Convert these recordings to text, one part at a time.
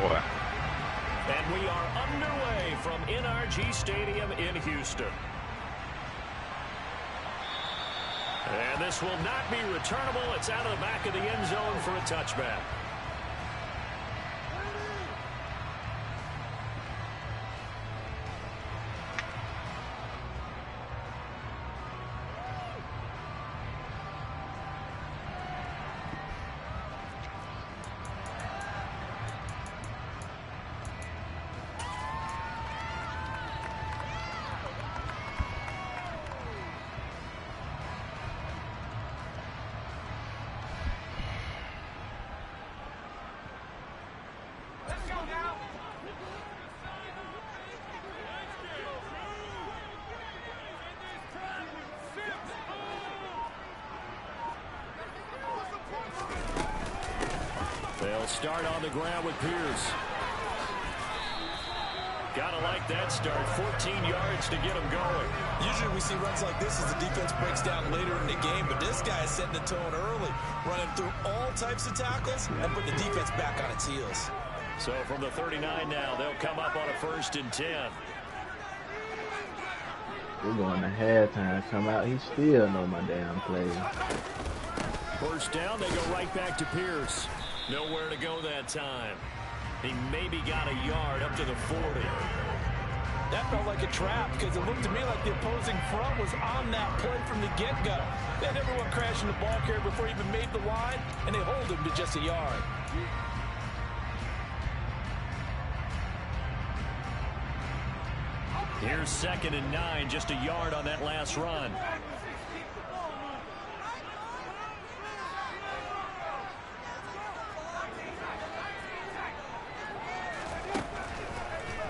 What? And we are underway from NRG Stadium in Houston. And this will not be returnable. It's out of the back of the end zone for a touchback. They'll start on the ground with Pierce. Gotta like that start. 14 yards to get him going. Usually we see runs like this as the defense breaks down later in the game, but this guy is setting the tone early, running through all types of tackles and putting the defense back on its heels. So from the 39 now, they'll come up on a 1st and 10. We're going to halftime. Come out, he still know my damn play. 1st down, they go right back to Pierce. Nowhere to go that time. He maybe got a yard up to the 40. That felt like a trap because it looked to me like the opposing front was on that play from the get-go. They had everyone crashing the ball carrier before he even made the line, and they hold him to just a yard. Here's 2nd and 9, just a yard on that last run.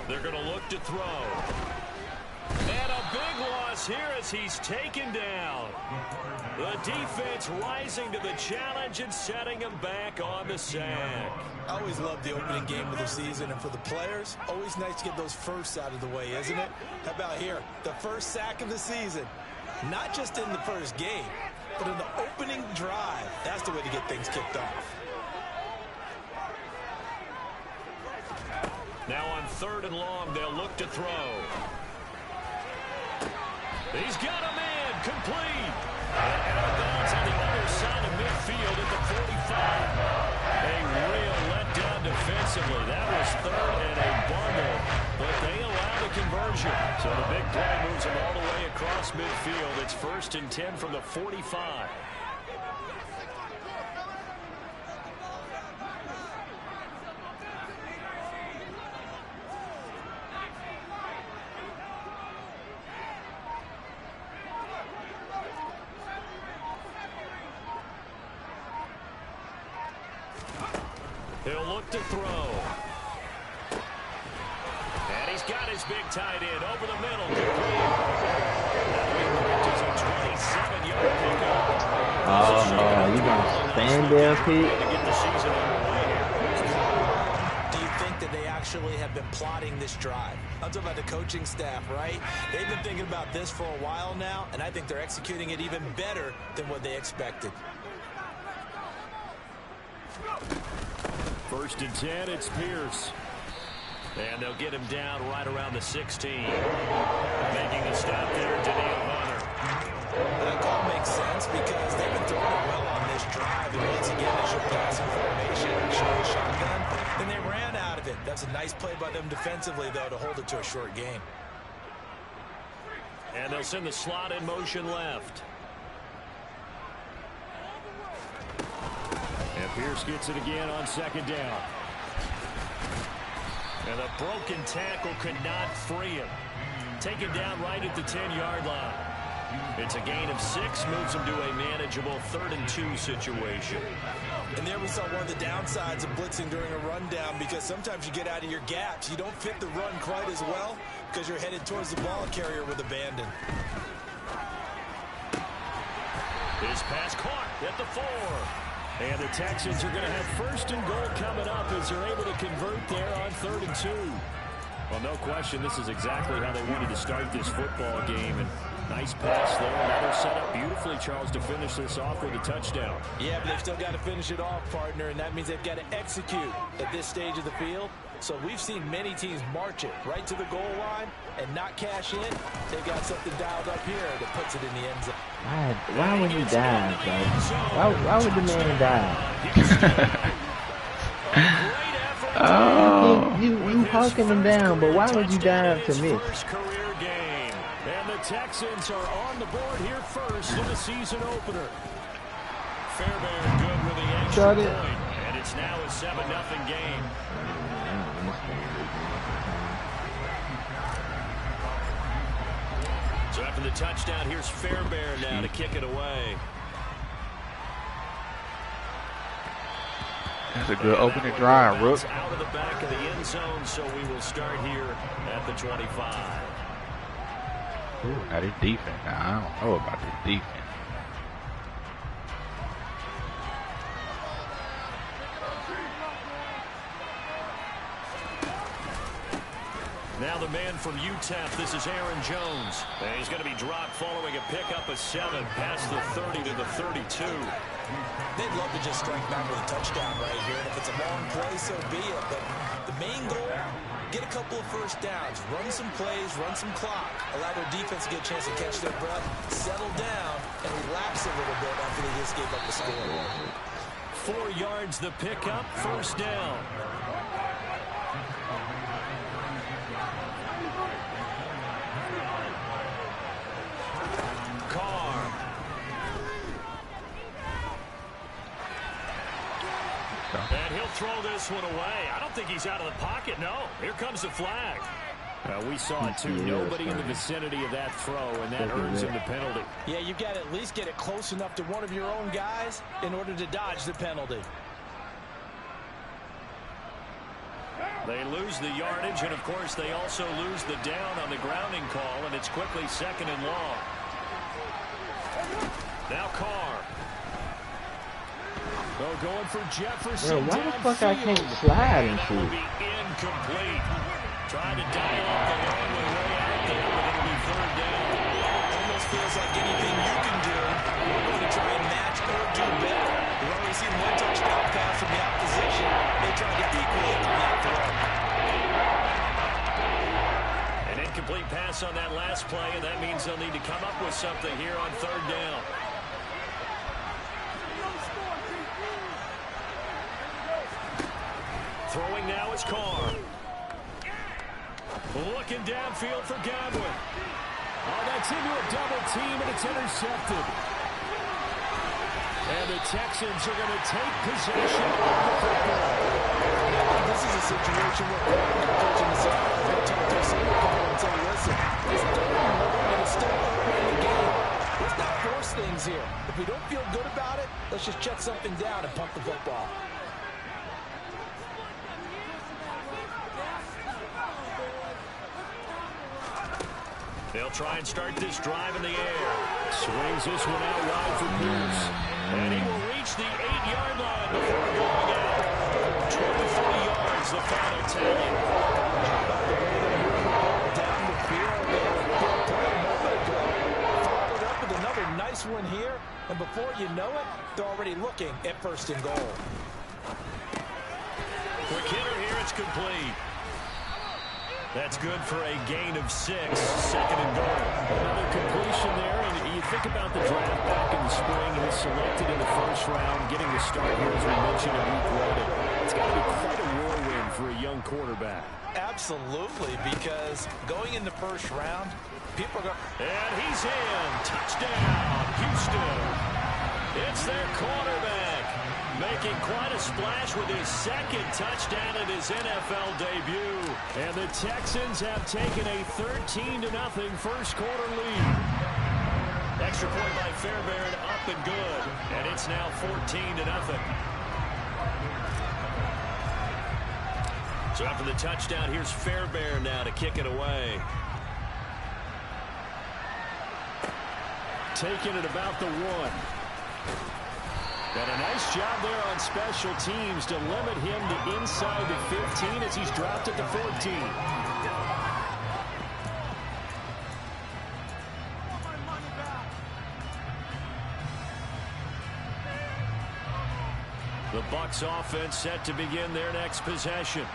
They're going to look to throw. And a big loss here as he's taken down. The defense rising to the challenge and setting him back on the sack. I always love the opening game of the season, and for the players, always nice to get those firsts out of the way, isn't it? How about here? The first sack of the season. Not just in the first game, but in the opening drive. That's the way to get things kicked off. Now on 3rd and long, they'll look to throw. He's got a man, complete. And out of bounds on the other side of midfield at the 45. A real letdown defensively. That was 3rd and a bundle, but they allow the conversion. So the big play moves them all the way across midfield. It's 1st and 10 from the 45. He'll look to throw. And he's got his big tight end over the middle. Is a 27-yard pickup. You gonna stand there, Pete? Do you think that they actually have been plotting this drive? I'm talking about the coaching staff, right? They've been thinking about this for a while now, and I think they're executing it even better than what they expected. 1st and 10, it's Pierce. And they'll get him down right around the 16. Making a stop there, Danielle Hunter. That call makes sense because they've been throwing it well on this drive. And once again, they show passing formation, showing shotgun. Then they ran out of it. That's a nice play by them defensively, though, to hold it to a short game. And they'll send the slot in motion left. And Pierce gets it again on 2nd down. And a broken tackle could not free him. Taken down right at the 10-yard line. It's a gain of 6, moves him to a manageable 3rd and 2 situation. And there we saw one of the downsides of blitzing during a rundown because sometimes you get out of your gaps. You don't fit the run quite as well because you're headed towards the ball carrier with abandon. His pass caught at the 4. And the Texans are going to have 1st and goal coming up as they're able to convert there on 3rd and 2. Well, no question, this is exactly how they wanted to start this football game. And Nice pass there. Another setup beautifully, Charles, to finish this off with a touchdown. Yeah, but they've still got to finish it off, partner, and that means they've got to execute at this stage of the field. So we've seen many teams march it right to the goal line and not cash in. They've got something dialed up here that puts it in the end zone. Why would he dive, bro? Why would the man dive? Oh. You hawking him down, but why would you dive to miss? And the Texans are on the board here first in the season opener. Fairbairn good with the extra point, and it's now a 7-0 game. So after the touchdown, here's Fairbairn now to kick it away. That's a good opening drive, Rook. Out of the back of the end zone, so we will start here at the 25. Ooh, now this defense. Now, I don't know about this defense. Now the man from UTEP, this is Aaron Jones. And he's going to be dropped following a pickup of 7 past the 30 to the 32. They'd love to just strike back with a touchdown right here. And if it's a long play, so be it. But the main goal, get a couple of first downs, run some plays, run some clock, allow their defense to get a chance to catch their breath, settle down, and relax a little bit after they just gave up the score. 4 yards the pickup, first down. And he'll throw this one away. I don't think he's out of the pocket, no. Here comes the flag. We saw it, too. Nobody in the vicinity of that throw, and that earns him the penalty. Yeah, you've got to at least get it close enough to one of your own guys in order to dodge the penalty. They lose the yardage, and, of course, they also lose the down on the grounding call, and it's quickly 2nd and long. Now Carr. Oh, going for Jefferson. Bro, why the fuck I can't slide into it? Incomplete. Trying to dial up the long way out there, but it'll be 3rd down. Almost feels like anything you can do, you're going to try and match or do better. We've already seen one touchdown pass from the opposition. They try to equal it from that throw. An incomplete pass on that last play, and that means they'll need to come up with something here on 3rd down. Throwing now is Carr. Looking downfield for Godwin. Oh, that's into a double team, and it's intercepted. And the Texans are going to take possession of the football. This is a situation where the coach in the side is going to talk to a single player and say, listen, it's 3rd and it's still early in the game. Let's not force things here. If we don't feel good about it, let's just check something down and pump the football. They'll try and start this drive in the air. Swings this one out wide for Pierce. And he will reach the 8-yard line before going out. 24 yards, the final tally. Down the field. Followed up with another nice one here. And before you know it, they're already looking at 1st and goal. Quick hitter here, it's complete. That's good for a gain of 6, 2nd and goal. Another completion there, and you think about the draft back in the spring. He was selected in the 1st round, getting the start here, as we mentioned, in week 1. It's got to be quite a whirlwind for a young quarterback. Absolutely, because going in the 1st round, people are going... And he's in. Touchdown, Houston. It's their quarterback, making quite a splash with his 2nd touchdown in his NFL debut. And the Texans have taken a 13-0 1st quarter lead. Extra point by Fairbairn, up and good. And it's now 14-0. So after the touchdown, here's Fairbairn now to kick it away. Taking it about the 1. And a nice job there on special teams to limit him to inside the 15 as he's dropped at the 14. Bucs offense set to begin their next possession.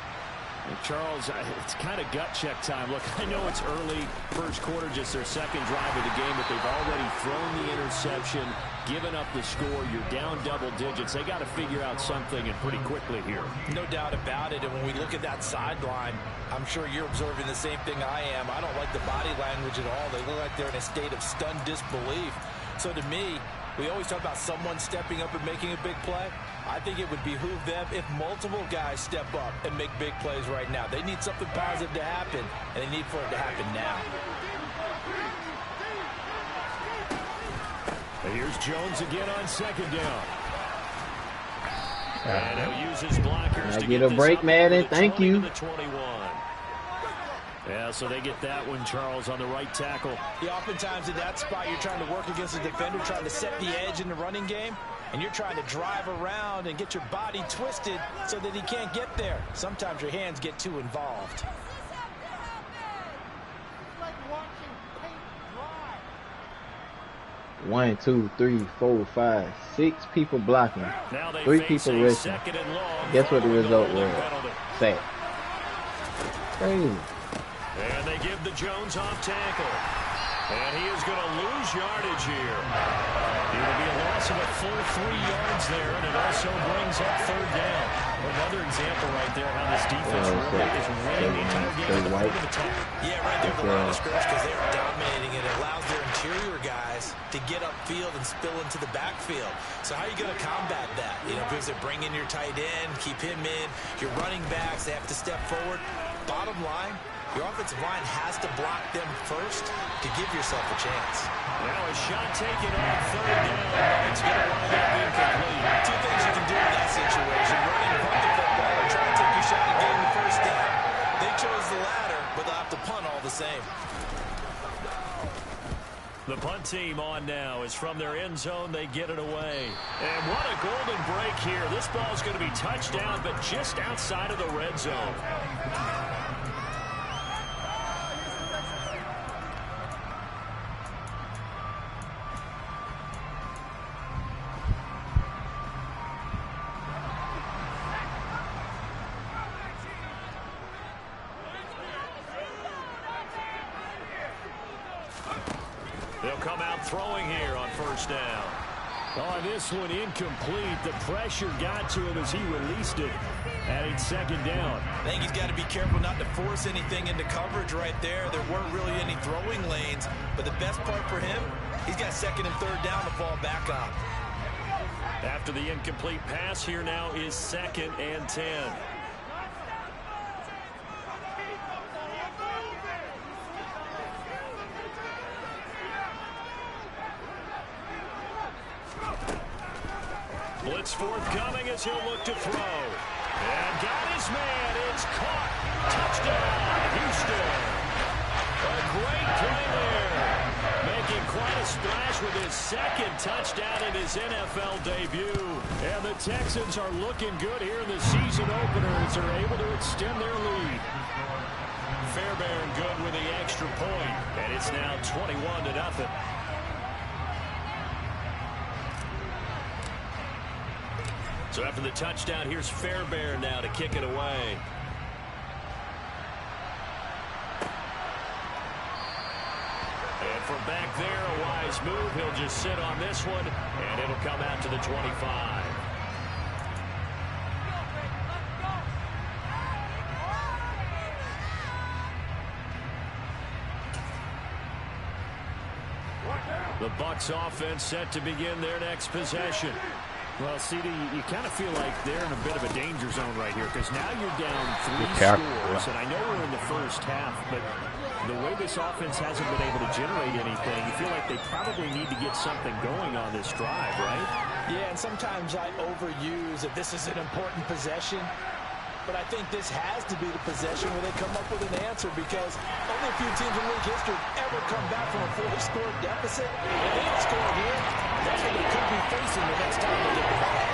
And Charles, it's kind of gut check time. Look, I know it's early, first quarter, just their second drive of the game, but they've already thrown the interception, given up the score. You're down double digits. They got to figure out something, and pretty quickly here. No doubt about it. And when we look at that sideline, I'm sure you're observing the same thing I am. I don't like the body language at all. They look like they're in a state of stunned disbelief. So to me, we always talk about someone stepping up and making a big play. I think it would behoove them if multiple guys step up and make big plays right now. They need something positive to happen, and they need for it to happen now. And here's Jones again on second down. And he'll use his blockers to get a break, Madden. Thank you. 21. Yeah, so they get that one, Charles, on the right tackle. Yeah, oftentimes in that spot, you're trying to work against a defender, trying to set the edge in the running game, and you're trying to drive around and get your body twisted so that he can't get there. Sometimes your hands get too involved. One, two, 3, 4, 5, 6 people blocking. 3 people rushing. Guess what the result was? Sack. Crazy. And they give the Jones off tackle. And he is going to lose yardage here. It'll be a loss of a full 3 yards there, and it also brings up third down. Another example right there how this defense really is winning the entire game at the point of attack. Yeah, right there the line of scrimmage, because they're dominating it. It allows their interior guys to get upfield and spill into the backfield. So how are you going to combat that? You know, because they bring in your tight end, keep him in. Your running backs, they have to step forward. Bottom line, your offensive line has to block them first to give yourself a chance. Now a shot taken on third down, but it's going to wind up incomplete. 2 things you can do in that situation: run and punt the football, or try to take your shot and gain the first down. They chose the latter, but they'll have to punt all the same. The punt team on now is from their end zone. They get it away. And what a golden break here. This ball is going to be touchdown, but just outside of the red zone. They'll come out throwing here on first down. On this one, incomplete. The pressure got to him as he released it. Adding second down. I think he's got to be careful not to force anything into coverage right there. There weren't really any throwing lanes. But the best part for him, he's got second and third down to fall back on. After the incomplete pass, here now is 2nd and 10. Blitz forthcoming as he'll look to throw. And got his man. It's caught. Touchdown, Houston. A great play there. Making quite a splash with his 2nd touchdown in his NFL debut. And the Texans are looking good here in the season opener as they're able to extend their lead. Fairbairn good with the extra point. And it's now 21-0. So after the touchdown, here's Fairbairn now to kick it away. And from back there, a wise move. He'll just sit on this one, and it'll come out to the 25. The Bucs offense set to begin their next possession. Well, CD, you kind of feel like they're in a bit of a danger zone right here because now you're down 3 scores, and I know we're in the first half, but the way this offense hasn't been able to generate anything, you feel like they probably need to get something going on this drive, right? Yeah, and sometimes I overuse that this is an important possession, but I think this has to be the possession where they come up with an answer because only a few teams in league history have ever come back from a 4-score deficit. If they don't score here, that's what they could be facing the next time they get the ball.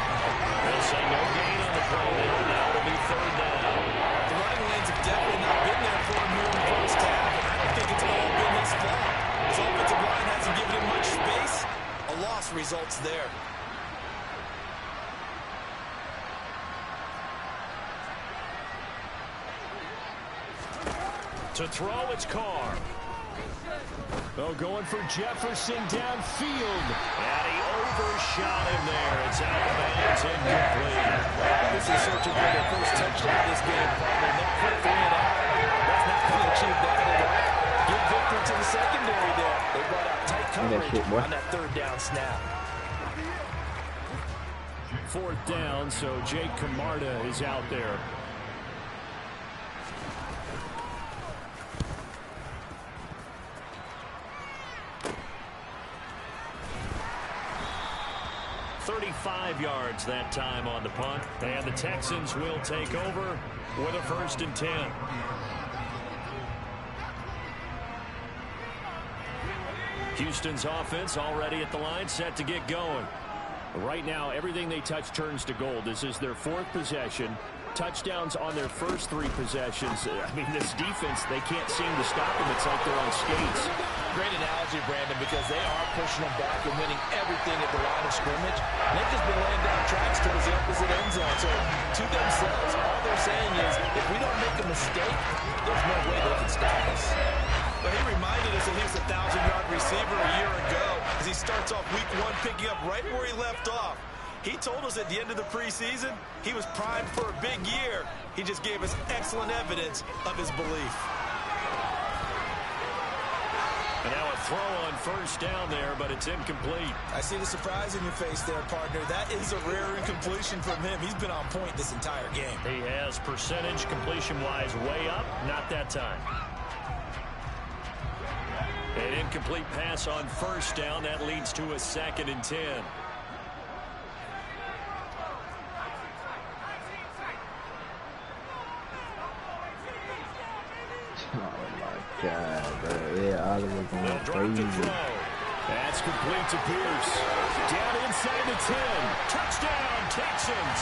They'll say no gain on the play there. Now it'll be third down. The running lanes have definitely not been there for him here in the first half, and I don't think it's all been his fault. His offensive line hasn't given him much space. A loss results there. To throw, it's Carr. Oh, going for Jefferson downfield. And he overshot him there. It's out of bounds, incomplete. This is searching for their first touchdown this game, partner. That quick 3 and out. That's not going to achieve that at all. Give victory to the secondary there. They brought out tight coverage on that 3rd down snap. 4th down, so Jake Camarda is out there. .35 yards that time on the punt, and the Texans will take over with a 1st and 10. Houston's offense already at the line, set to get going. Right now, everything they touch turns to gold. This is their 4th possession. Touchdowns on their first 3 possessions. I mean, this defense, they can't seem to stop them. It's like they're on skates. Great analogy, Brandon, because they are pushing them back and winning everything at the line of scrimmage. And they've just been laying down tracks towards the opposite end zone. So, to themselves, all they're saying is, if we don't make a mistake, there's no way they can stop us. But he reminded us that he was a 1,000-yard receiver a year ago as he starts off week 1 picking up right where he left off. He told us at the end of the preseason he was primed for a big year. He just gave us excellent evidence of his belief. And now a throw on 1st down there, but it's incomplete. I see the surprise in your face there, partner. That is a rare incompletion from him. He's been on point this entire game. He has percentage completion-wise way up, not that time. An incomplete pass on 1st down. That leads to a 2nd and 10. Oh my God, bro. Yeah, Oliver going crazy. That's complete to Pierce. Down inside the 10. Touchdown, Texans.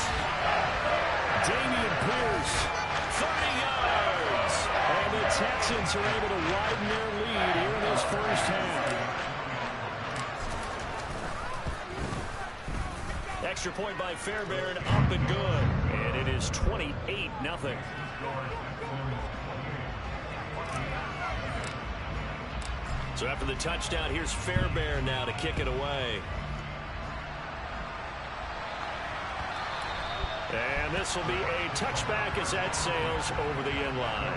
Dameon Pierce, 30 yards. And the Texans are able to widen their lead here in this 1st half. Extra point by Fairbairn, up and good. And it is 28-0. So after the touchdown, here's Fairbairn now to kick it away. And this will be a touchback as that sails over the end line.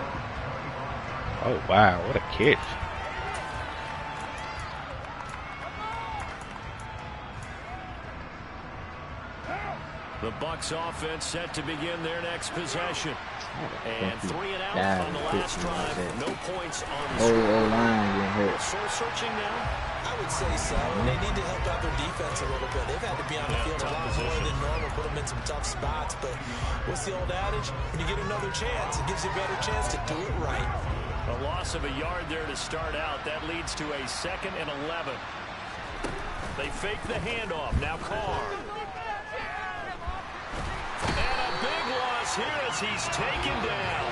Oh, wow. What a catch. The Bucs offense set to begin their next possession. And 3 and out on the last drive. No points on the score. Soul searching now? I would say so. They need to help out their defense a little bit. They've had to be on the field a lot more than normal, put them in some tough spots. But what's the old adage? When you get another chance, it gives you a better chance to do it right. A loss of a yard there to start out. That leads to a 2nd and 11. They fake the handoff. Now Carr. And a big loss here as he's taken down.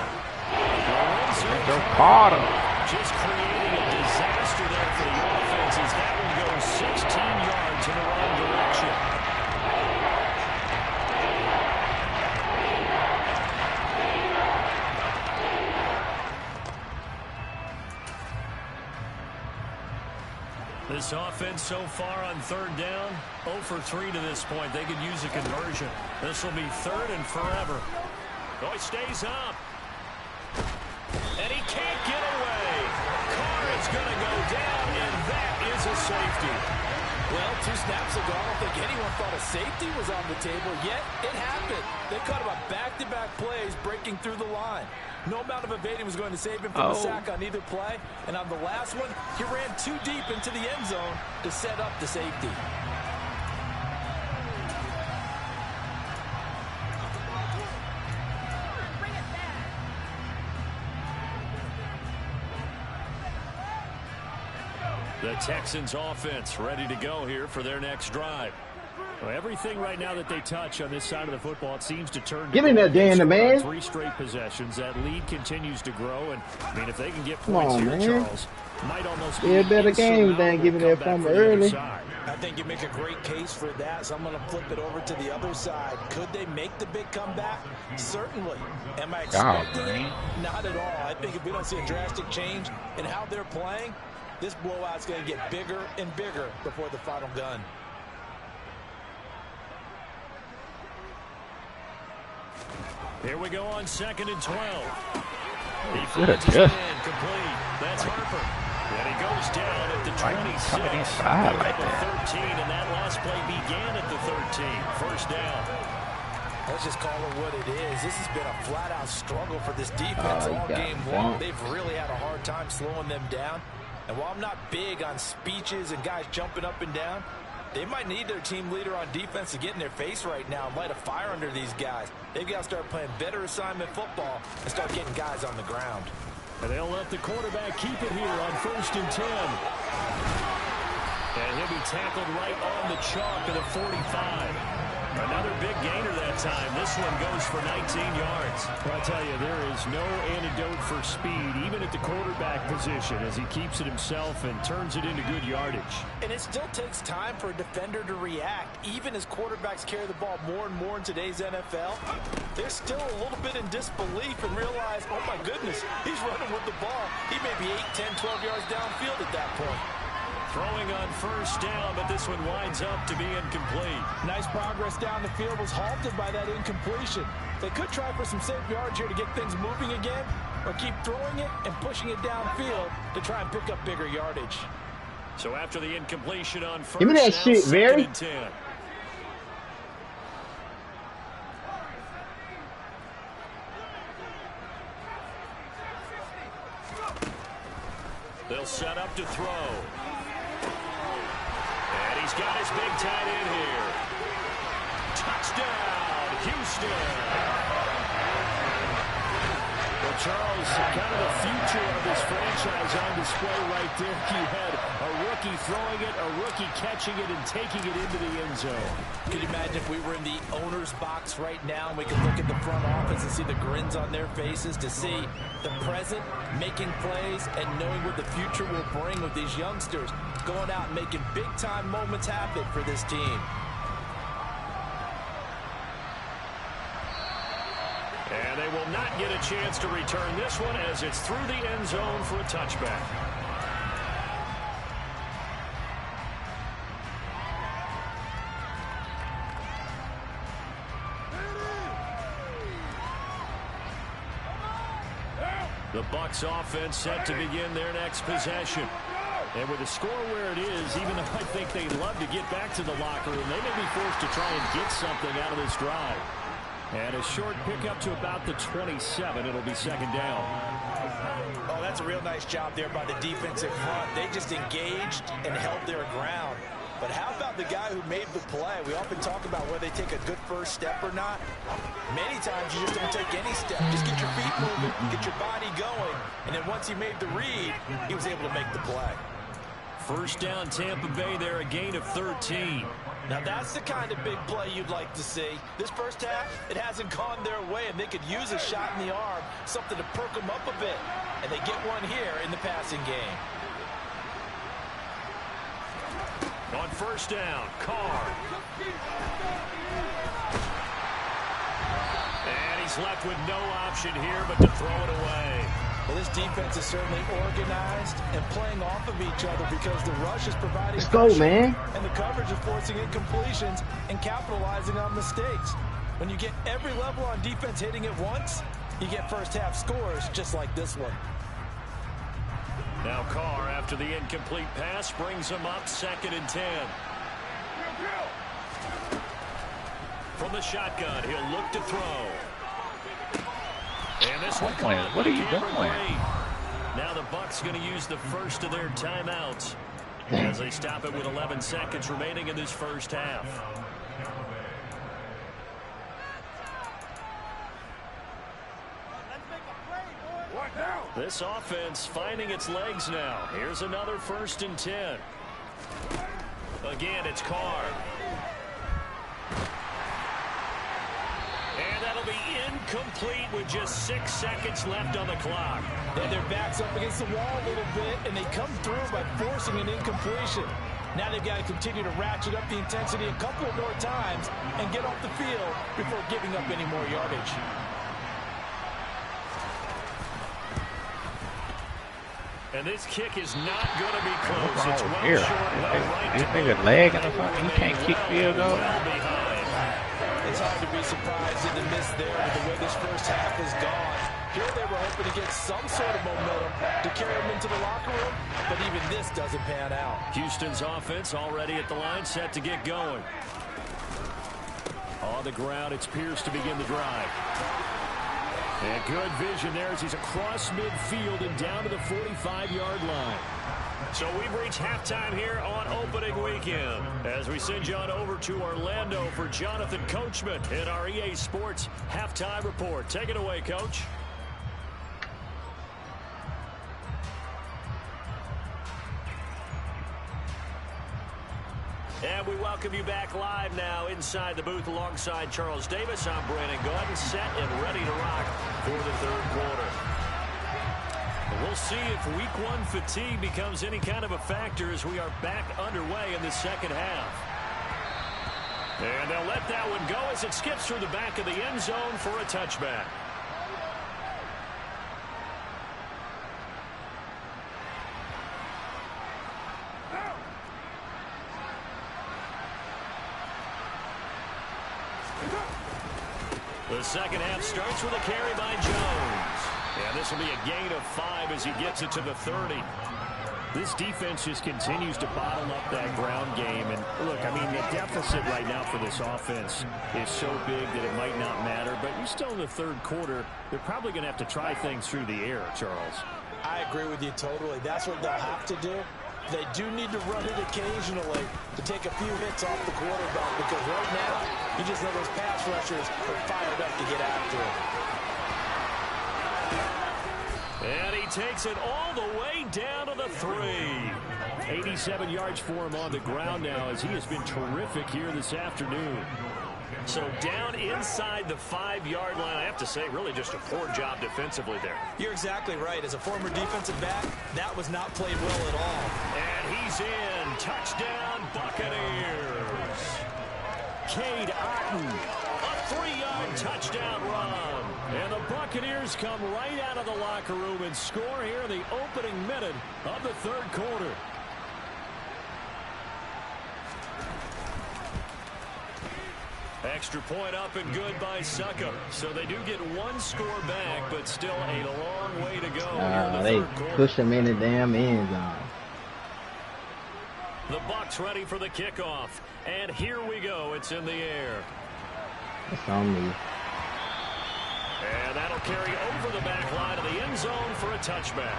Just creating a disaster there for the offense as that one goes 16 yards in the wrong direction. This offense so far on 3rd down, 0 for 3 to this point. They could use a conversion. This will be 3rd and forever. Oh, he stays up. And he can't get away. Carr is going to go down, and that is a safety. Well, 2 snaps ago, I don't think anyone thought a safety was on the table, yet it happened. They caught him on back-to-back plays breaking through the line. No amount of evading was going to save him from a sack on either play. And on the last one, he ran too deep into the end zone to set up the safety. The Texans offense ready to go here for their next drive. Well, everything right now that they touch on this side of the football, it seems to turn. Give me that damn man. 3 straight possessions. That lead continues to grow, and I mean, if they can get points here, Charles, might almost be a better game than giving that from early. I think you make a great case for that, so I'm going to flip it over to the other side. Could they make the big comeback? Certainly. Am I expecting it? Not at all. I think if we don't see a drastic change in how they're playing, this blowout's going to get bigger and bigger before the final gun. Here we go on 2nd and 12. Good adjust. Complete. That's Harper. And he goes down at the 26. Inside like that. 13, and that last play began at the 13. First down. Let's just call it what it is. This has been a flat-out struggle for this defense all game long. They've really had a hard time slowing them down. And while I'm not big on speeches and guys jumping up and down, they might need their team leader on defense to get in their face right now and light a fire under these guys. They've got to start playing better assignment football and start getting guys on the ground. And they'll let the quarterback keep it here on 1st and 10. And he'll be tackled right on the chalk of the 45. Another big gainer that time. This one goes for 19 yards. Well, I tell you, there is no antidote for speed, even at the quarterback position, as he keeps it himself and turns it into good yardage. And it still takes time for a defender to react. Even as quarterbacks carry the ball more and more in today's NFL, they're still a little bit in disbelief and realize, oh my goodness, he's running with the ball. He may be 8, 10, 12 yards downfield at that point. Throwing on 1st down, but this one winds up to be incomplete. Nice progress down the field was halted by that incompletion. They could try for some safe yards here to get things moving again, or keep throwing it and pushing it downfield to try and pick up bigger yardage. So after the incompletion on 1st, give me that shit, Barry. 10. They'll set up to throw. And he's got his big tight end here. Touchdown, Houston. Well, Charles, kind of the future of this franchise on display right there. You had a rookie throwing it, a rookie catching it, and taking it into the end zone. Could you imagine if we were in the owner's box right now and we could look at the front office and see the grins on their faces, to see the present making plays and knowing what the future will bring with these youngsters going out and making big-time moments happen for this team. And they will not get a chance to return this one as it's through the end zone for a touchback. The Bucs offense set to begin their next possession. And with the score where it is, even though I think they'd love to get back to the locker room, they may be forced to try and get something out of this drive. And a short pickup to about the 27. It'll be 2nd down. Oh, that's a real nice job there by the defensive front. They just engaged and held their ground. But how about the guy who made the play? We often talk about whether they take a good first step or not. Many times you just don't take any step. Just get your feet moving, get your body going. And then once he made the read, he was able to make the play. 1st down, Tampa Bay there, a gain of 13. Now that's the kind of big play you'd like to see. This first half, it hasn't gone their way, and they could use a shot in the arm, something to perk them up a bit. And they get one here in the passing game. On 1st down, Carr. And he's left with no option here but to throw it away. Well, this defense is certainly organized and playing off of each other because the rush is providing Let's go, man. And the coverage is forcing incompletions and capitalizing on mistakes. When you get every level on defense hitting it once, you get first half scores just like this one. Now Carr, after the incomplete pass, brings him up 2nd and 10. From the shotgun, he'll look to throw. And this one, what are you doing? Now the Bucs going to use the first of their timeouts as they stop it with 11 seconds remaining in this first half. This offense finding its legs now. Here's another 1st and 10. Again, it's Carr. be incomplete with just 6 seconds left on the clock. And their back's up against the wall a little bit, and they come through by forcing an incompletion. Now they've got to continue to ratchet up the intensity a couple of more times and get off the field before giving up any more yardage. And this kick is not going to be close. It's well here. Short, This nigga leg in the front. He can't kick field goal. It's hard to be surprised in the miss there with the way this first half has gone. Here they were hoping to get some sort of momentum to carry them into the locker room, but even this doesn't pan out. Houston's offense already at the line, set to get going. On the ground, it's Pierce to begin the drive. And good vision there as he's across midfield and down to the 45-yard line. So we've reached halftime here on opening weekend as we send you on over to Orlando for Jonathan Coachman in our EA Sports halftime report. Take it away, Coach. And we welcome you back live now inside the booth alongside Charles Davis. I'm Brandon Gordon, set and ready to rock for the third quarter. We'll see if week one fatigue becomes any kind of a factor as we are back underway in the second half. And they'll let that one go as it skips through the back of the end zone for a touchback. The second half starts with a carry by Jones. And this will be a gain of 5 as he gets it to the 30. This defense just continues to bottle up that ground game. And look, I mean, the deficit right now for this offense is so big that it might not matter. But you're still in the third quarter. They're probably going to have to try things through the air, Charles. I agree with you totally. That's what they'll have to do. They do need to run it occasionally to take a few hits off the quarterback, because right now, you just know those pass rushers are fired up to get after it. And he takes it all the way down to the 3. 87 yards for him on the ground now as he has been terrific here this afternoon. So down inside the 5-yard line, I have to say, really just a poor job defensively there. You're exactly right. As a former defensive back, that was not played well at all. And he's in. Touchdown, Buccaneers. Cade Otton, a 3-yard touchdown run. And the Buccaneers come right out of the locker room and score here in the opening minute of the third quarter. Extra point up and good by Succa. So they do get one score back, but still a long way to go. They push them in the damn end zone. The Bucs ready for the kickoff. And here we go. It's in the air. It's on me. And that'll carry over the back line of the end zone for a touchback.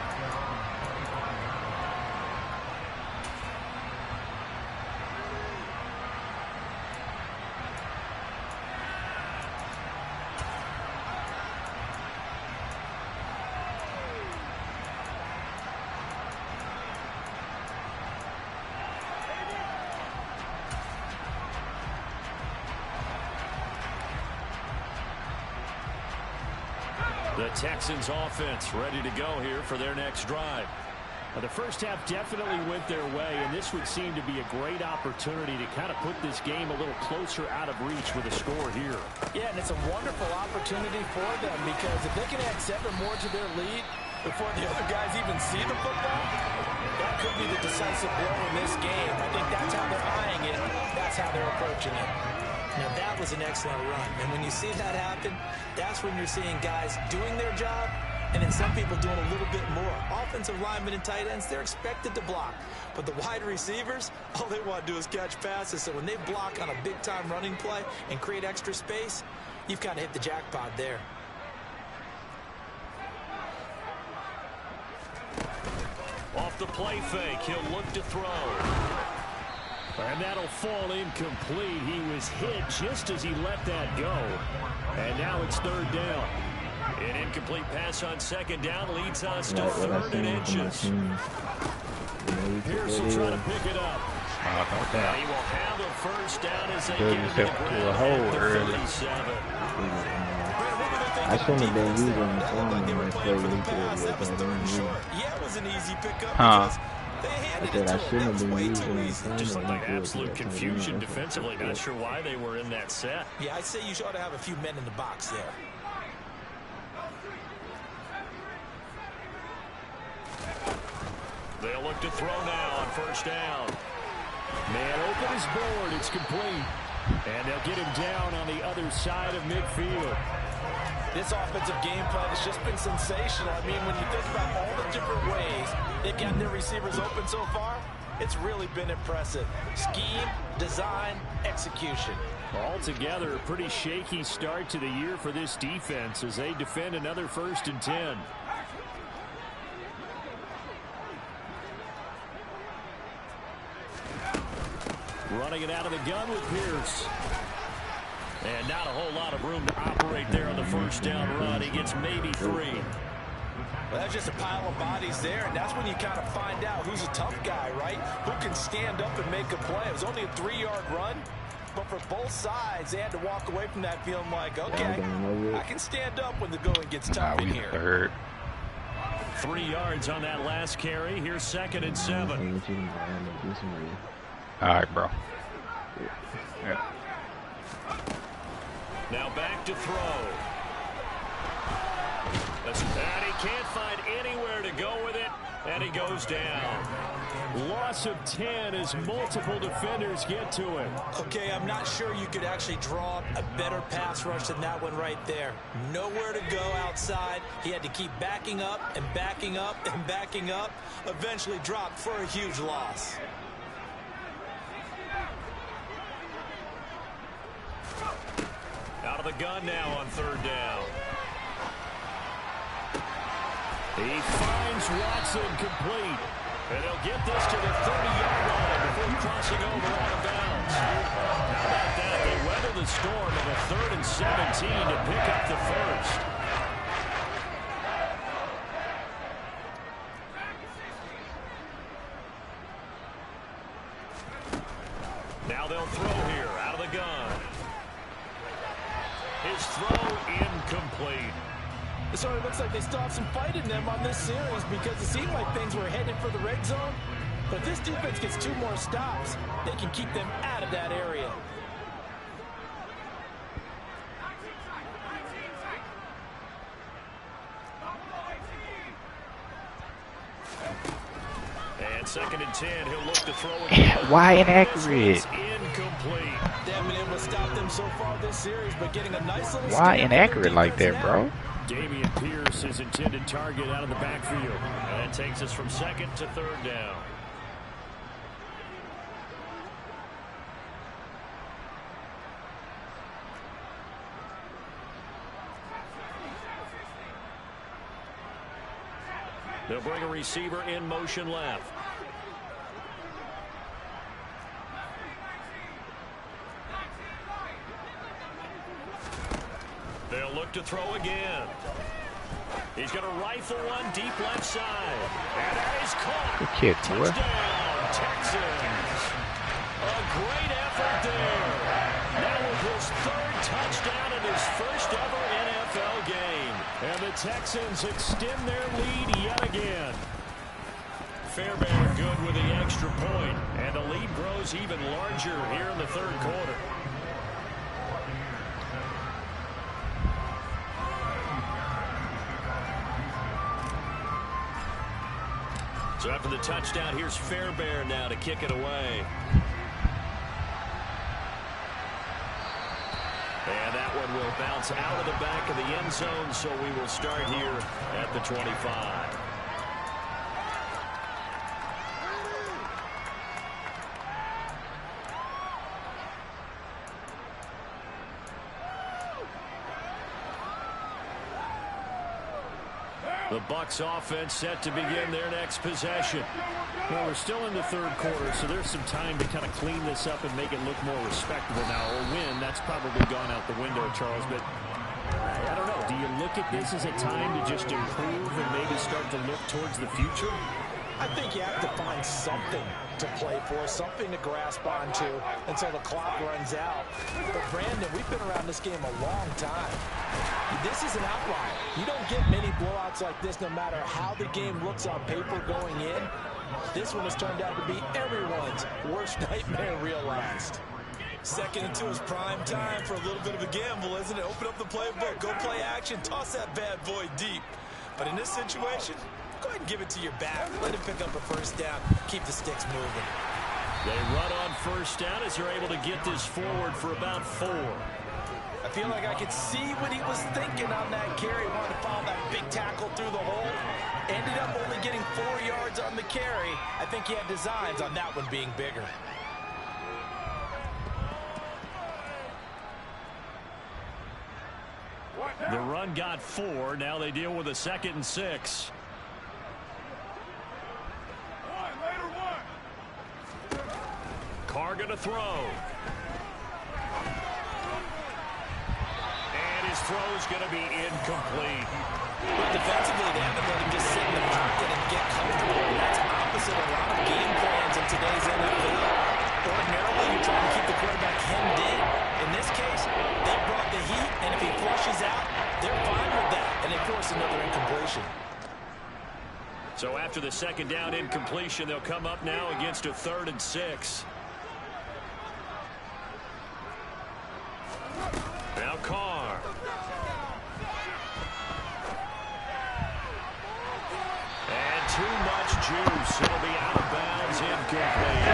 The Texans offense ready to go here for their next drive. The first half definitely went their way, and this would seem to be a great opportunity to kind of put this game a little closer out of reach with a score here. Yeah, and it's a wonderful opportunity for them, because if they can add 7 more to their lead before the other guys even see the football, that could be the decisive blow in this game. I think that's how they're eyeing it. That's how they're approaching it. Now, that was an excellent run. And when you see that happen, that's when you're seeing guys doing their job, and then some people doing a little bit more. Offensive linemen and tight ends, they're expected to block. But the wide receivers, all they want to do is catch passes. So when they block on a big-time running play and create extra space, you've kind of hit the jackpot there. Off the play fake, he'll look to throw. And that'll fall incomplete. He was hit just as he let that go. And now it's third down. An incomplete pass on second down leads us to 3rd and inches. Pierce will try to pick it up. And he will have a first down as they get to the ground at the 37. I shouldn't have been using the phone on that play. Yeah, it was an easy pickup. Huh? I said I shouldn't have been using the phone. Just looked like absolute confusion defensively. Not sure why they were in that set. Yeah, I'd say you ought to have a few men in the box there. They'll look to throw now on first down. Man open his board. It's complete. And they'll get him down on the other side of midfield. This offensive game plan has just been sensational. I mean, when you think about all the different ways they've gotten their receivers open so far, it's really been impressive. Scheme, design, execution. Altogether, a pretty shaky start to the year for this defense as they defend another 1st and 10. Running it out of the gun with Pierce. And not a whole lot of room to operate there on the first down run. He gets maybe 3. Well, that's just a pile of bodies there, and that's when you kind of find out who's a tough guy, right? Who can stand up and make a play. It was only a 3-yard run, but for both sides, they had to walk away from that feeling like, okay, I can stand up when the going gets tough in here. Third. 3 yards on that last carry. Here's 2nd and 7. All right, bro. Yeah. Now back to throw. And he can't find anywhere to go with it, and he goes down. Loss of 10 as multiple defenders get to him. Okay, I'm not sure you could actually draw up a better pass rush than that one right there. Nowhere to go outside. He had to keep backing up and backing up and backing up. Eventually dropped for a huge loss. Out of the gun now on 3rd down. He finds Watson complete. And he'll get this to the 30-yard line before crossing over out of bounds. How about that? They weather the storm of a 3rd and 17 to pick up the 1st. Now they'll throw here out of the gun. His throw incomplete. It sort of looks like they still have some fight in them on this series because it seemed like things were headed for the red zone. But if this defense gets 2 more stops, they can keep them out of that area. And 2nd and 10, he'll look to throw again. Why inaccurate? Incomplete. They haven't been able to stop them so far this series, but getting a nice little Why inaccurate like that, bro? Damian Pierce, his intended target out of the backfield. And that takes us from 2nd to 3rd down. They'll bring a receiver in motion left. They'll look to throw again. He's going to rifle one deep left side. And that is caught. Good kick, boy. Touchdown, Texans. A great effort there. That was his 3rd touchdown in his 1st ever NFL game. And the Texans extend their lead yet again. Fairbairn good with the extra point. And the lead grows even larger here in the 3rd quarter. So after the touchdown, here's Fairbairn now to kick it away. And that one will bounce out of the back of the end zone, so we will start here at the 25. The Bucs offense set to begin their next possession. Well, we're still in the 3rd quarter, so there's some time to kind of clean this up and make it look more respectable now. Or win, that's probably gone out the window, Charles. But I don't know. Do you look at this as a time to just improve and maybe start to look towards the future? I think you have to find something to play for, something to grasp onto until the clock runs out. But Brandon, we've been around this game a long time. This is an outlier. You don't get many blowouts like this no matter how the game looks on paper going in. This one has turned out to be everyone's worst nightmare realized. 2nd and 2 is prime time for a little bit of a gamble, isn't it? Open up the playbook, go play action, toss that bad boy deep. But in this situation, go ahead and give it to your back. Let him pick up a first down. Keep the sticks moving. They run on first down as they're able to get this forward for about 4. I feel like I could see what he was thinking on that carry. Wanted to follow that big tackle through the hole. Ended up only getting 4 yards on the carry. I think he had designs on that one being bigger. The run got 4. Now they deal with a 2nd and 6. Carr gonna throw. And his throw's gonna be incomplete. But defensively, they haven't let him just sit in the pocket and get comfortable. And that's opposite a lot of game plans in today's NFL. Ordinarily, you're trying to keep the quarterback hemmed in. In this case, they brought the heat, and if he flushes out, they're fine with that, and they force another incompletion. So after the 2nd down incompletion, they'll come up now against a 3rd and 6. Now Carr. And too much juice. It'll be out of bounds, incomplete.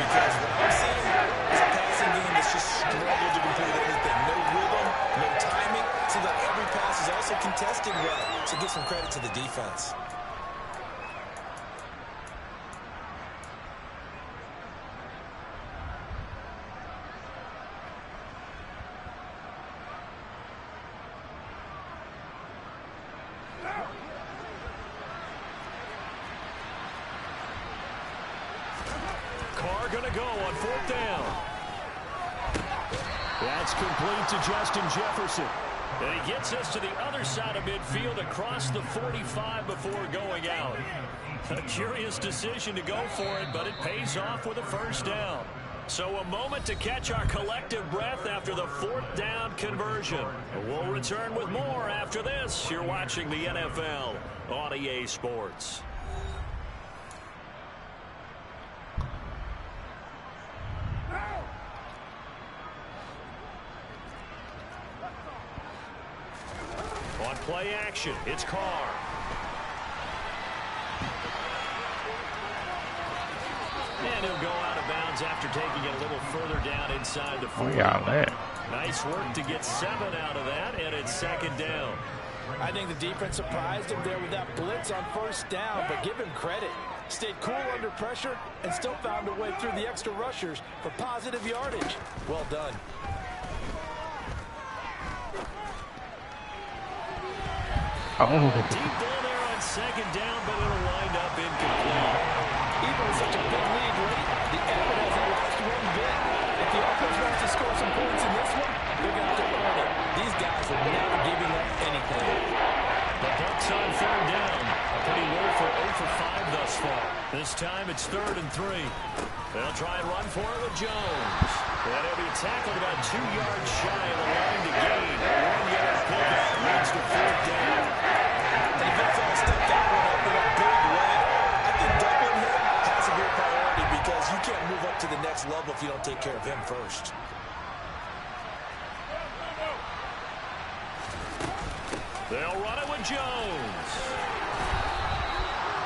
Because what I'm seeing is a passing game that's just struggled to complete everything. No rhythm, no timing. Seems like every pass is also contested well. So give some credit to the defense. Carr gonna go on 4th down. That's complete to Justin Jefferson. And he gets us to the other side of midfield across the 45 before going out. A curious decision to go for it, but it pays off with a first down. So a moment to catch our collective breath after the 4th down conversion. We'll return with more after this. You're watching the NFL on EA Sports. On play action, it's Carr. And he'll go out of bounds after taking it a little further down inside the 40. Nice work to get 7 out of that, and it's 2nd down. I think the defense surprised him there with that blitz on first down, but give him credit. Stayed cool under pressure and still found a way through the extra rushers for positive yardage. Well done. Deep ball there on 2nd down, but it'll wind up incomplete. Even with such a big lead late, the effort hasn't lost one bit. If the offense wants to score some points in this one, they're going to have to earn it. These guys are never giving up anything. The Bucs on 3rd down. A pretty low for 0 for 5 thus far. This time it's 3rd and 3. They'll try and run for it with Jones. And he'll be tackled about 2 yards shy of the line to gain. 1 yard pickup leads to 4th down. Defense stepped that one up in a big way. I think doubling him has to be a priority because you can't move up to the next level if you don't take care of him first. They'll run it with Jones.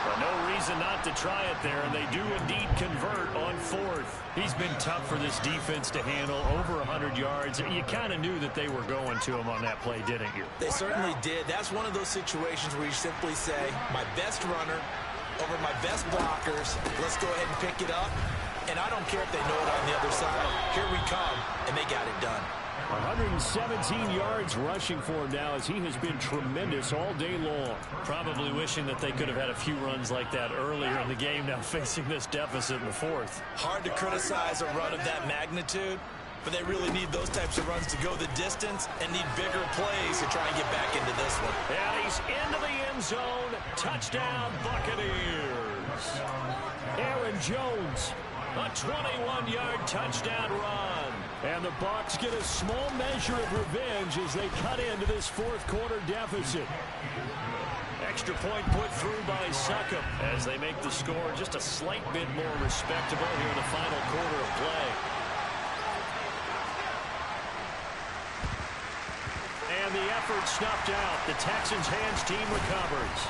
But no reason not to try it there, and they do indeed convert on 4th. He's been tough for this defense to handle, over 100 yards. You kind of knew that they were going to him on that play, didn't you? They certainly did. That's one of those situations where you simply say, my best runner over my best blockers, let's go ahead and pick it up. And I don't care if they know it on the other side. Here we come, and they got it done. 117 yards rushing for him now as he has been tremendous all day long. Probably wishing that they could have had a few runs like that earlier in the game, now facing this deficit in the 4th. Hard to criticize a run of that magnitude. but they really need those types of runs to go the distance and need bigger plays to try and get back into this one. And he's into the end zone. Touchdown, Buccaneers. Aaron Jones, a 21-yard touchdown run. And the Bucs get a small measure of revenge as they cut into this fourth quarter deficit. Extra point put through by Succop as they make the score just a slight bit more respectable here in the final quarter of play. And the effort snuffed out. The Texans' hands team recovers.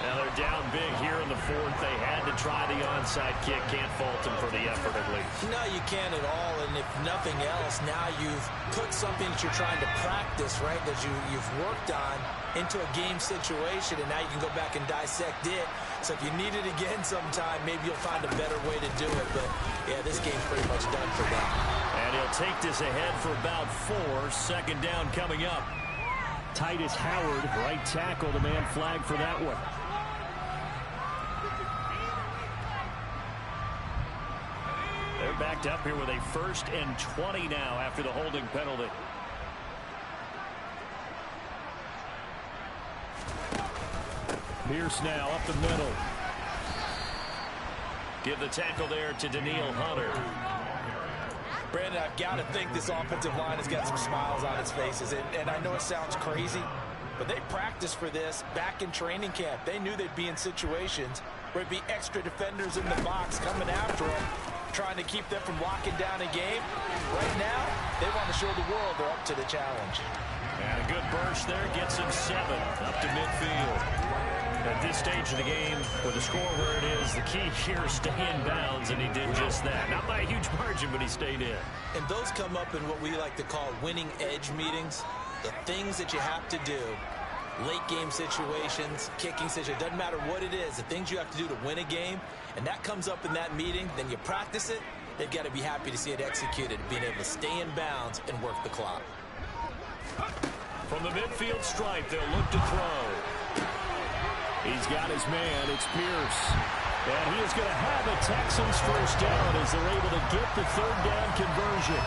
Now they're down big here in the fourth. They had to try the onside kick. Can't fault them for the effort at least. No, you can't at all. And if nothing else, now you've put something that you're trying to practice, right, that you've worked on into a game situation, and now you can go back and dissect it. So if you need it again sometime, maybe you'll find a better way to do it. But, yeah, this game's pretty much done for them. And he'll take this ahead for about 4. Second down coming up. Titus Howard, right tackle, the man flagged for that one. They're backed up here with a 1st and 20 now after the holding penalty. Pierce now up the middle. Give the tackle there to Daniil Hunter. Brandon, I've got to think this offensive line has got some smiles on its faces. And I know it sounds crazy, but they practiced for this back in training camp. They knew they'd be in situations where it'd be extra defenders in the box coming after them, trying to keep them from locking down a game. Right now, they want to show the world they're up to the challenge. And a good burst there gets him 7 up to midfield. At this stage of the game, with the score where it is, the key here is stay in bounds, and he did just that. Not by a huge margin, but he stayed in. And those come up in what we like to call winning edge meetings. The things that you have to do, late game situations, kicking situations, doesn't matter what it is, the things you have to do to win a game, and that comes up in that meeting, then you practice it, they've got to be happy to see it executed, being able to stay in bounds and work the clock. From the midfield stripe, they'll look to throw. He's got his man. It's Pierce. And he is going to have a Texans first down as they're able to get the 3rd down conversion.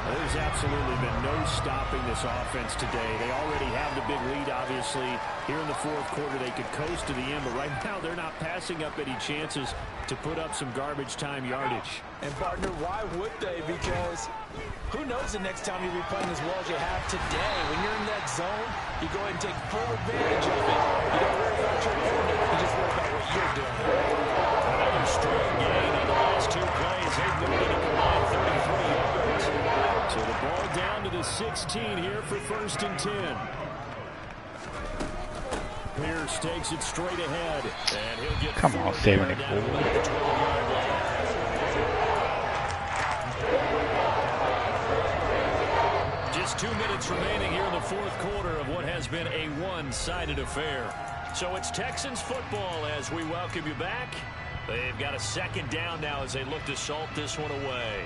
There's absolutely been no stopping this offense today. They already have the big lead, obviously. Here in the fourth quarter, they could coast to the end, but right now they're not passing up any chances to put up some garbage time yardage. And, partner, why would they? Because who knows the next time you'll be playing as well as you have today. When you're in that zone, you go ahead and take full advantage of it. You don't worry about your opponent. You just worry about what you're doing. Another strong gain on the last 2 plays. They've moved it a combined 33 yards. So the ball down to the 16 here for 1st and 10. Pierce takes it straight ahead. And he'll get Come on, 74. Just 2 minutes remaining here in the fourth quarter of what has been a one-sided affair. So it's Texans football as we welcome you back. They've got a 2nd down now as they look to salt this one away.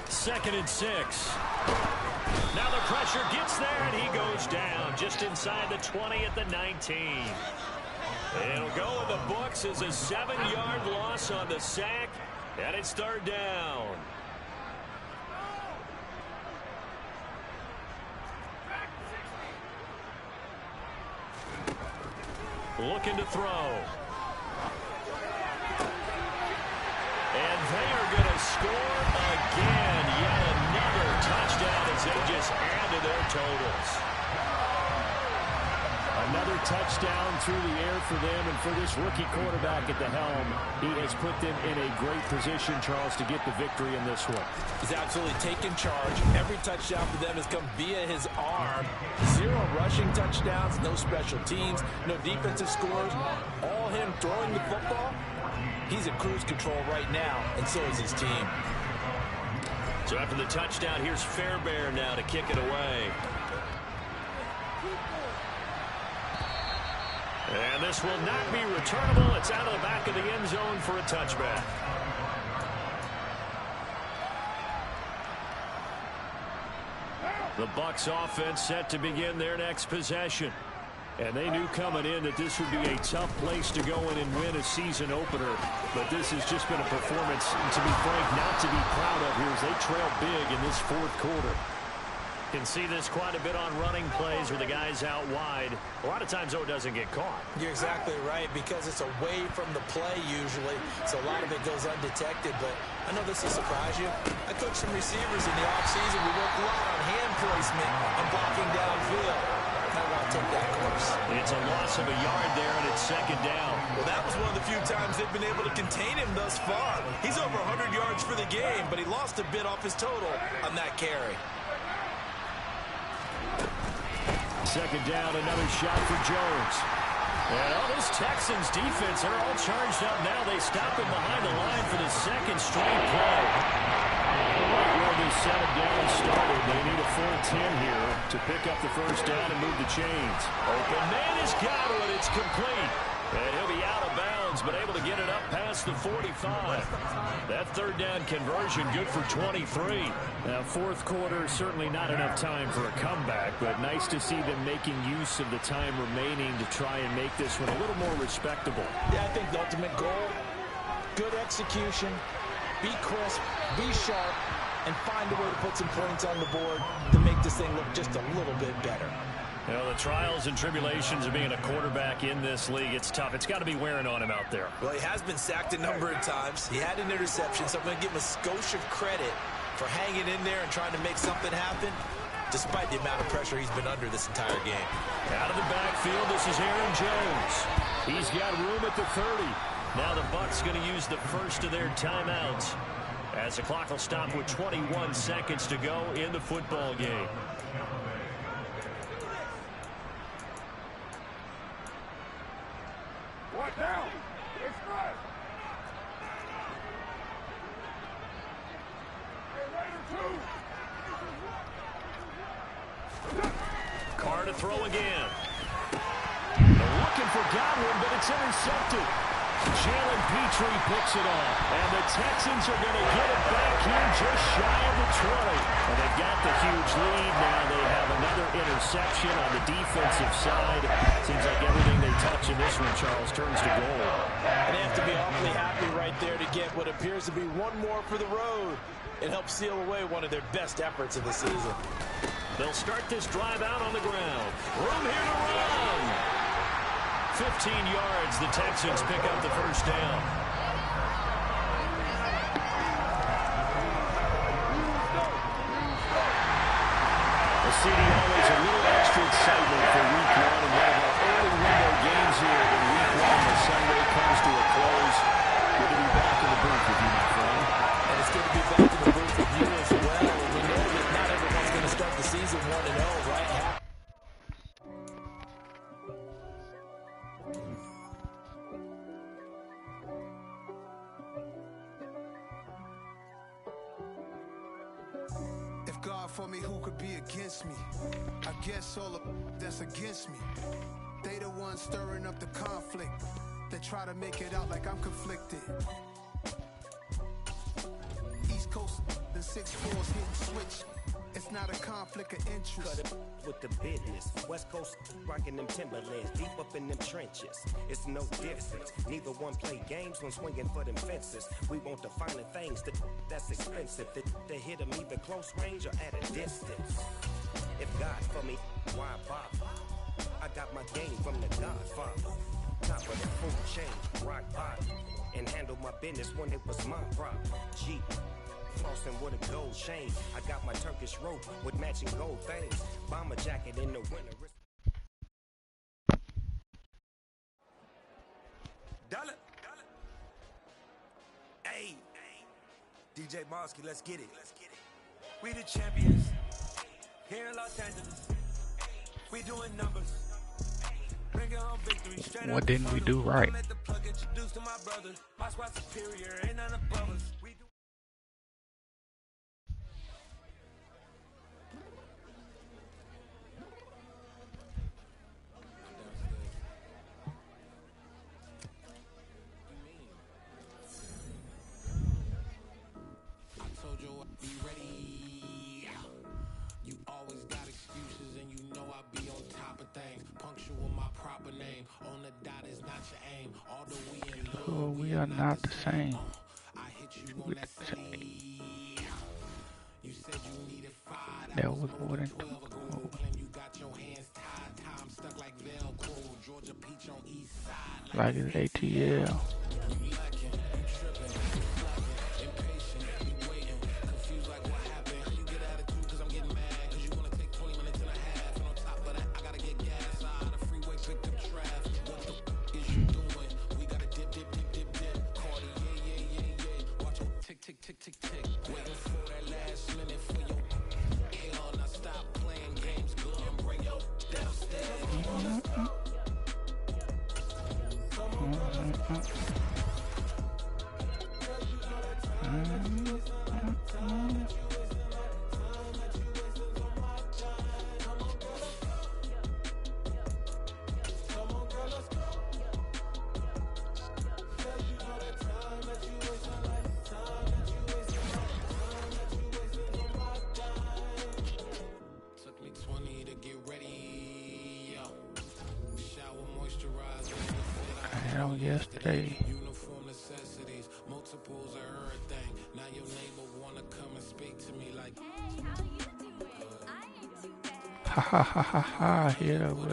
Second and 6. Now the pressure gets there, and he goes down just inside the 20 at the 19. It'll go in the books as a 7-yard loss on the sack, and it's 3rd down. Looking to throw. And they are going to score again. Yet another touchdown as they just add to their totals. Another touchdown through the air for them, and for this rookie quarterback at the helm, he has put them in a great position, Charles, to get the victory in this one. He's absolutely taken charge. Every touchdown for them has come via his arm. 0 rushing touchdowns, no special teams, no defensive scores. All him throwing the football. He's in cruise control right now, and so is his team. So after the touchdown, here's Fairbairn now to kick it away. And this will not be returnable. It's out of the back of the end zone for a touchback. The Bucs offense set to begin their next possession. And they knew coming in that this would be a tough place to go in and win a season opener. But this has just been a performance, to be frank, not to be proud of here as they trail big in this fourth quarter. Can see this quite a bit on running plays where the guy's out wide. A lot of times, though, it doesn't get caught. You're exactly right, because it's away from the play usually, so a lot of it goes undetected. But I know this will surprise you. I coached some receivers in the offseason. We worked a lot on hand placement and blocking downfield. I want to take that course. It's a loss of a yard there, and it's second down. Well, that was one of the few times they've been able to contain him thus far. He's over 100 yards for the game, but he lost a bit off his total on that carry. Second down, another shot for Jones. And this Texans defense, they're all charged up now. They stop him behind the line for the second straight play. Right where they set him down and started. They need a full 10 here to pick up the first down and move the chains. Open man has got it. It's complete. And he'll be out of bounds, but able to get it up past the 45. That third down conversion good for 23. Now, fourth quarter, certainly not enough time for a comeback, but nice to see them making use of the time remaining to try and make this one a little more respectable. Yeah, I think the ultimate goal, good execution, be crisp, be sharp, and find a way to put some points on the board to make this thing look just a little bit better. You know, the trials and tribulations of being a quarterback in this league, it's tough. It's got to be wearing on him out there. Well, he has been sacked a number of times. He had an interception, so I'm going to give him a skosh of credit for hanging in there and trying to make something happen, despite the amount of pressure he's been under this entire game. Out of the backfield, this is Aaron Jones. He's got room at the 30. Now the Bucs going to use the first of their timeouts as the clock will stop with 21 seconds to go in the football game. Carr to throw again. They're looking for Godwin, but it's intercepted. Jalen Petrie picks it off, and the Texans are going to get it back here just shy of the 20. And they've got the huge lead now. They have another interception on the defensive side. Seems like everything they touch in this one, Charles, turns to goal. And they have to be awfully happy right there to get what appears to be one more for the road. It helps seal away one of their best efforts of the season. They'll start this drive out on the ground. Room here to run. 15 yards. The Texans pick up the first down. The CD always a little extra excitement for week one, and one of our early window games here in week one as Sunday comes to a close. Good to be back in the booth with you, my friend. And it's good to be back in the booth with you as well. And we know that not everyone's going to start the season 1-0, right? If God for me, who could be against me? I guess all of that's against me. They the ones stirring up the conflict. They try to make it out like I'm conflicted. East Coast, the 6-4s hitting switch. It's not a conflict of interest. Cut it with the business. West Coast rocking them Timberlands, deep up in them trenches. It's no difference. Neither one play games when swinging for them fences. We want the finer things that's expensive. They hit them either close range or at a distance. If God for me, why bother? I got my game from the Godfather. Top of the food chain, rock bottom. And handle my business when it was my problem. Jeep. Flossing with a gold chain. I got my Turkish rope with matching gold things. Bomber jacket in the winter. Dollar. Hey. DJ Mosky, let's get it. We the champions. Here in Los Angeles. We doing numbers. Bring it home victory. Straight What didn't we do right? Let the plug introduce to my brother. My squad superior. Ain't none above us. We do. Be ready. You always got things. Punctual my proper name. On the dot is not your aim. Although we in love, Oh, we are not the same. I hit you on that sleeve. You said you needed 5. That was more than 2. Claim you got your hands tied. Time stuck like Velcro. Georgia Peach on east side. Like it's ATL. You lacking, you tripping, you slacking, impatient, you waiting, confused like what happened. You get attitude cause I'm getting mad, cause you wanna take 20 minutes and a half. And on top of that, I gotta get gas. Side the freeway, pick up traffic. What the is you doing? We gotta dip, dip, dip, dip, dip. Cardi, yeah. Watch your tick, tick, tick, tick, tick. Waiting for that last minute for your hell. Now stop playing games, go and bring your downstairs. Took me 20 to get ready. Shower moisturizer. Hell, yesterday. Uniform necessities, multiples of everything. Now your neighbor wanna come and speak to me like, Ha ha ha ha ha. Yeah, what